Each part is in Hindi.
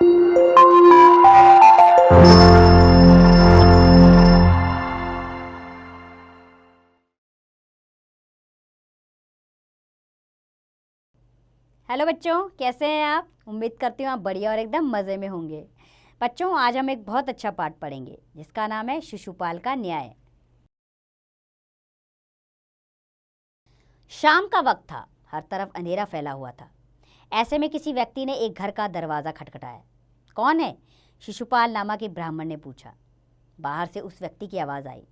हेलो बच्चों, कैसे हैं आप? उम्मीद करती हूँ आप बढ़िया और एकदम मज़े में होंगे। बच्चों, आज हम एक बहुत अच्छा पाठ पढ़ेंगे जिसका नाम है शिशुपाल का न्याय। शाम का वक्त था, हर तरफ अंधेरा फैला हुआ था। ऐसे में किसी व्यक्ति ने एक घर का दरवाज़ा खटखटाया। कौन है? शिशुपाल नामक एक ब्राह्मण ने पूछा। बाहर से उस व्यक्ति की आवाज़ आई,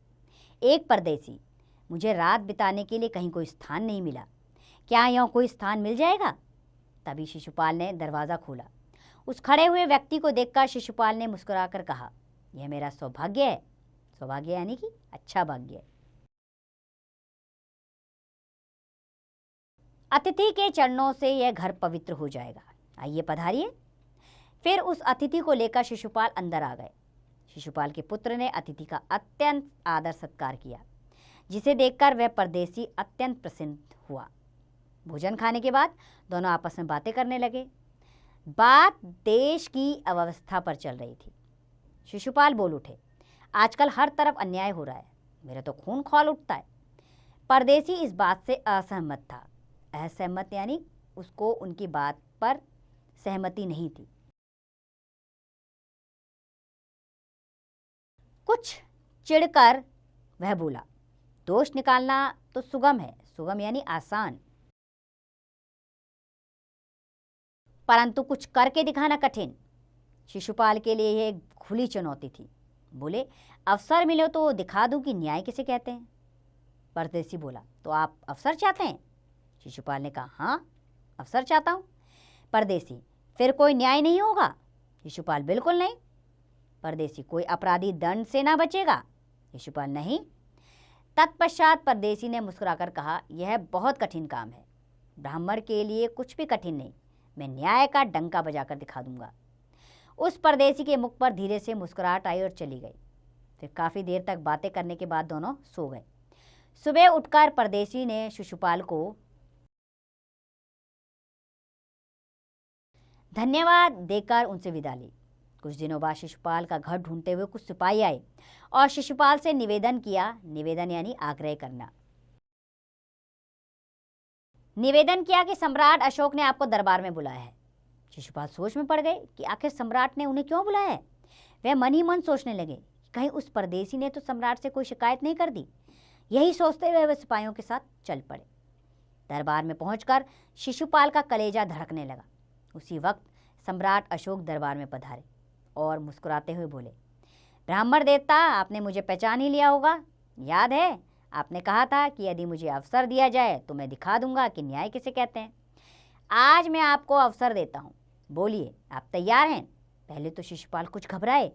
एक परदेसी, मुझे रात बिताने के लिए कहीं कोई स्थान नहीं मिला, क्या यहाँ कोई स्थान मिल जाएगा? तभी शिशुपाल ने दरवाज़ा खोला। उस खड़े हुए व्यक्ति को देखकर शिशुपाल ने मुस्कुराकर कहा, यह मेरा सौभाग्य है। सौभाग्य यानी कि अच्छा भाग्य। अतिथि के चरणों से यह घर पवित्र हो जाएगा, आइए पधारिए। फिर उस अतिथि को लेकर शिशुपाल अंदर आ गए। शिशुपाल के पुत्र ने अतिथि का अत्यंत आदर सत्कार किया, जिसे देखकर वह परदेसी अत्यंत प्रसन्न हुआ। भोजन खाने के बाद दोनों आपस में बातें करने लगे। बात देश की अव्यवस्था पर चल रही थी। शिशुपाल बोल उठे, आजकल हर तरफ अन्याय हो रहा है, मेरा तो खून खौल उठता है। परदेसी इस बात से असहमत था। असहमत यानी उसको उनकी बात पर सहमति नहीं थी। कुछ चिढ़कर वह बोला, दोष निकालना तो सुगम है, सुगम यानी आसान, परंतु कुछ करके दिखाना कठिन। शिशुपाल के लिए यह एक खुली चुनौती थी। बोले, अवसर मिले तो दिखा दूं कि न्याय किसे कहते हैं। परदेसी बोला, तो आप अवसर चाहते हैं? शिशुपाल ने कहा, हाँ, अवसर चाहता हूँ। परदेसी, फिर कोई न्याय नहीं होगा? शिशुपाल, बिल्कुल नहीं। परदेसी, कोई अपराधी दंड से ना बचेगा? शिशुपाल, नहीं। तत्पश्चात परदेसी ने मुस्कुराकर कहा, यह बहुत कठिन काम है। ब्राह्मण के लिए कुछ भी कठिन नहीं, मैं न्याय का डंका बजाकर दिखा दूंगा। उस परदेसी के मुख पर धीरे से मुस्कुराहट आई और चली गई। फिर काफ़ी देर तक बातें करने के बाद दोनों सो गए। सुबह उठकर परदेसी ने शिशुपाल को धन्यवाद देकर उनसे विदा ली। कुछ दिनों बाद शिशुपाल का घर ढूंढते हुए कुछ सिपाही आए और शिशुपाल से निवेदन किया। निवेदन यानी आग्रह करना। निवेदन किया कि सम्राट अशोक ने आपको दरबार में बुलाया है। शिशुपाल सोच में पड़ गए कि आखिर सम्राट ने उन्हें क्यों बुलाया है। वह मन ही मन सोचने लगे कि कहीं उस परदेसी ने तो सम्राट से कोई शिकायत नहीं कर दी। यही सोचते हुए वह सिपाहियों के साथ चल पड़े। दरबार में पहुंचकर शिशुपाल का कलेजा धड़कने लगा। उसी वक्त सम्राट अशोक दरबार में पधारे और मुस्कुराते हुए बोले, ब्राह्मण देवता, आपने मुझे पहचान ही लिया होगा। याद है, आपने कहा था कि यदि मुझे अवसर दिया जाए तो मैं दिखा दूंगा कि न्याय किसे कहते हैं। आज मैं आपको अवसर देता हूँ, बोलिए, आप तैयार हैं? पहले तो शिशुपाल कुछ घबराए,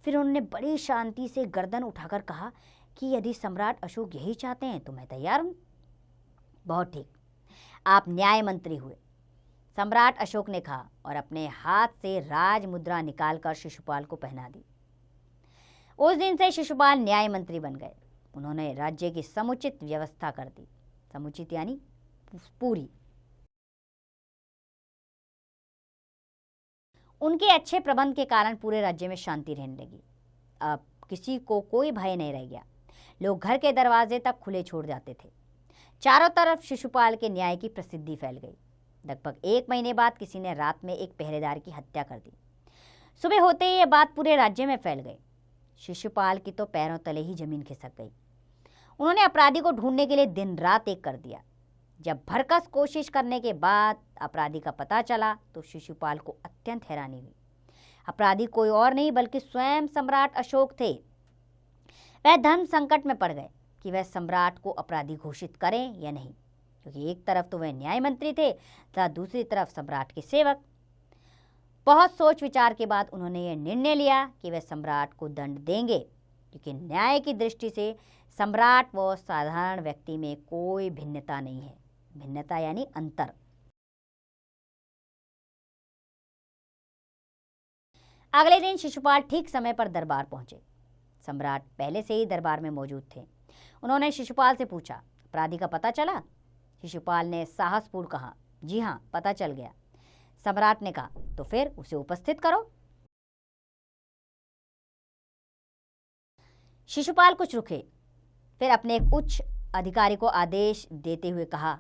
फिर उन्होंने बड़ी शांति से गर्दन उठाकर कहा कि यदि सम्राट अशोक यही चाहते हैं तो मैं तैयार हूँ। बहुत ठीक, आप न्याय मंत्री हुए, सम्राट अशोक ने कहा और अपने हाथ से राज मुद्रा निकालकर शिशुपाल को पहना दी। उस दिन से शिशुपाल न्याय मंत्री बन गए। उन्होंने राज्य की समुचित व्यवस्था कर दी। समुचित यानी पूरी। उनके अच्छे प्रबंध के कारण पूरे राज्य में शांति रहने लगी। अब किसी को कोई भय नहीं रह गया। लोग घर के दरवाजे तक खुले छोड़ जाते थे। चारों तरफ शिशुपाल के न्याय की प्रसिद्धि फैल गई। लगभग 1 महीने बाद किसी ने रात में एक पहरेदार की हत्या कर दी। सुबह होते ही यह बात पूरे राज्य में फैल गई। शिशुपाल की तो पैरों तले ही जमीन खिसक गई। उन्होंने अपराधी को ढूंढने के लिए दिन रात एक कर दिया। जब भरकस कोशिश करने के बाद अपराधी का पता चला तो शिशुपाल को अत्यंत हैरानी हुई। अपराधी कोई और नहीं बल्कि स्वयं सम्राट अशोक थे। वह धर्म संकट में पड़ गए कि वह सम्राट को अपराधी घोषित करें या नहीं, क्योंकि एक तरफ तो वह न्याय मंत्री थे तथा दूसरी तरफ सम्राट के सेवक। बहुत सोच विचार के बाद उन्होंने यह निर्णय लिया कि वह सम्राट को दंड देंगे, क्योंकि न्याय की दृष्टि से सम्राट व साधारण व्यक्ति में कोई भिन्नता नहीं है। भिन्नता यानी अंतर। अगले दिन शिशुपाल ठीक समय पर दरबार पहुंचे। सम्राट पहले से ही दरबार में मौजूद थे। उन्होंने शिशुपाल से पूछा, अपराधी का पता चला? शिशुपाल ने साहसपूर्ण कहा, जी हाँ, पता चल गया। सम्राट ने कहा, तो फिर उसे उपस्थित करो। शिशुपाल कुछ रुके, फिर अपने एक उच्च अधिकारी को आदेश देते हुए कहा,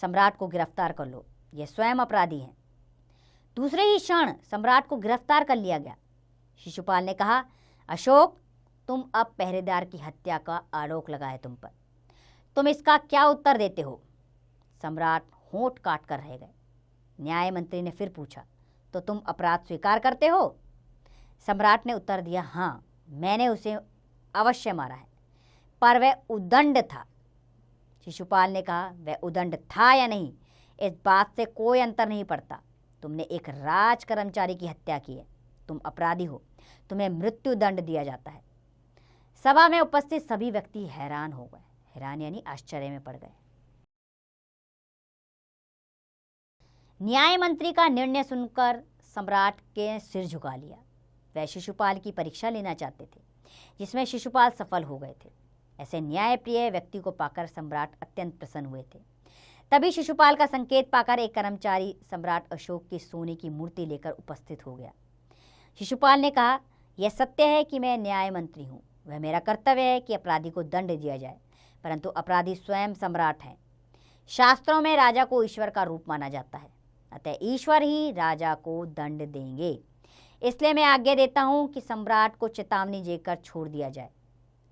सम्राट को गिरफ्तार कर लो, यह स्वयं अपराधी हैं। दूसरे ही क्षण सम्राट को गिरफ्तार कर लिया गया। शिशुपाल ने कहा, अशोक, तुम अब पहरेदार की हत्या का आरोप लगा है तुम पर, तुम इसका क्या उत्तर देते हो? सम्राट होंठ काट कर रह गए। न्याय मंत्री ने फिर पूछा, तो तुम अपराध स्वीकार करते हो? सम्राट ने उत्तर दिया, हाँ, मैंने उसे अवश्य मारा है, पर वह उदंड था। शिशुपाल ने कहा, वह उदंड था या नहीं, इस बात से कोई अंतर नहीं पड़ता। तुमने एक राज कर्मचारी की हत्या की है, तुम अपराधी हो, तुम्हें मृत्यु दंड दिया जाता है। सभा में उपस्थित सभी व्यक्ति हैरान हो गए। हैरान यानी आश्चर्य में पड़ गए। न्याय मंत्री का निर्णय सुनकर सम्राट के सिर झुका लिया। वह शिशुपाल की परीक्षा लेना चाहते थे, जिसमें शिशुपाल सफल हो गए थे। ऐसे न्यायप्रिय व्यक्ति को पाकर सम्राट अत्यंत प्रसन्न हुए थे। तभी शिशुपाल का संकेत पाकर एक कर्मचारी सम्राट अशोक की सोने की मूर्ति लेकर उपस्थित हो गया। शिशुपाल ने कहा, यह सत्य है कि मैं न्याय मंत्री हूँ। वह मेरा कर्तव्य है कि अपराधी को दंड दिया जाए, परंतु अपराधी स्वयं सम्राट हैं। शास्त्रों में राजा को ईश्वर का रूप माना जाता है, अतः ईश्वर ही राजा को दंड देंगे। इसलिए मैं आज्ञा देता हूँ कि सम्राट को चेतावनी देकर छोड़ दिया जाए।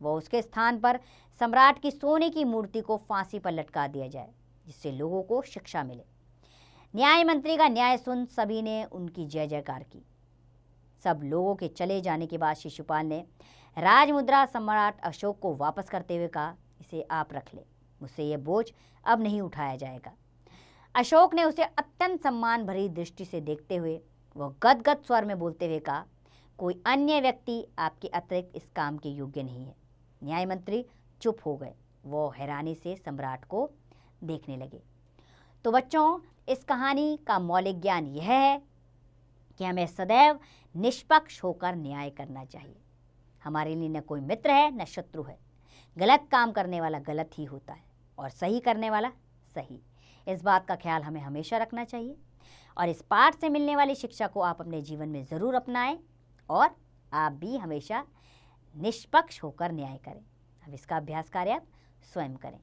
वह उसके स्थान पर सम्राट की सोने की मूर्ति को फांसी पर लटका दिया जाए, जिससे लोगों को शिक्षा मिले। न्याय मंत्री का न्याय सुन सभी ने उनकी जय जयकार की। सब लोगों के चले जाने के बाद शिशुपाल ने राजमुद्रा सम्राट अशोक को वापस करते हुए कहा, इसे आप रख ले, मुझसे यह बोझ अब नहीं उठाया जाएगा। अशोक ने उसे अत्यंत सम्मान भरी दृष्टि से देखते हुए वह गदगद स्वर में बोलते हुए कहा, कोई अन्य व्यक्ति आपके अतिरिक्त इस काम के योग्य नहीं है। न्याय मंत्री चुप हो गए। वो हैरानी से सम्राट को देखने लगे। तो बच्चों, इस कहानी का मौलिक ज्ञान यह है कि हमें सदैव निष्पक्ष होकर न्याय करना चाहिए। हमारे लिए न कोई मित्र है न शत्रु है। गलत काम करने वाला गलत ही होता है और सही करने वाला सही। इस बात का ख्याल हमें हमेशा रखना चाहिए और इस पाठ से मिलने वाली शिक्षा को आप अपने जीवन में ज़रूर अपनाएं और आप भी हमेशा निष्पक्ष होकर न्याय करें। अब इसका अभ्यास कार्य आप स्वयं करें।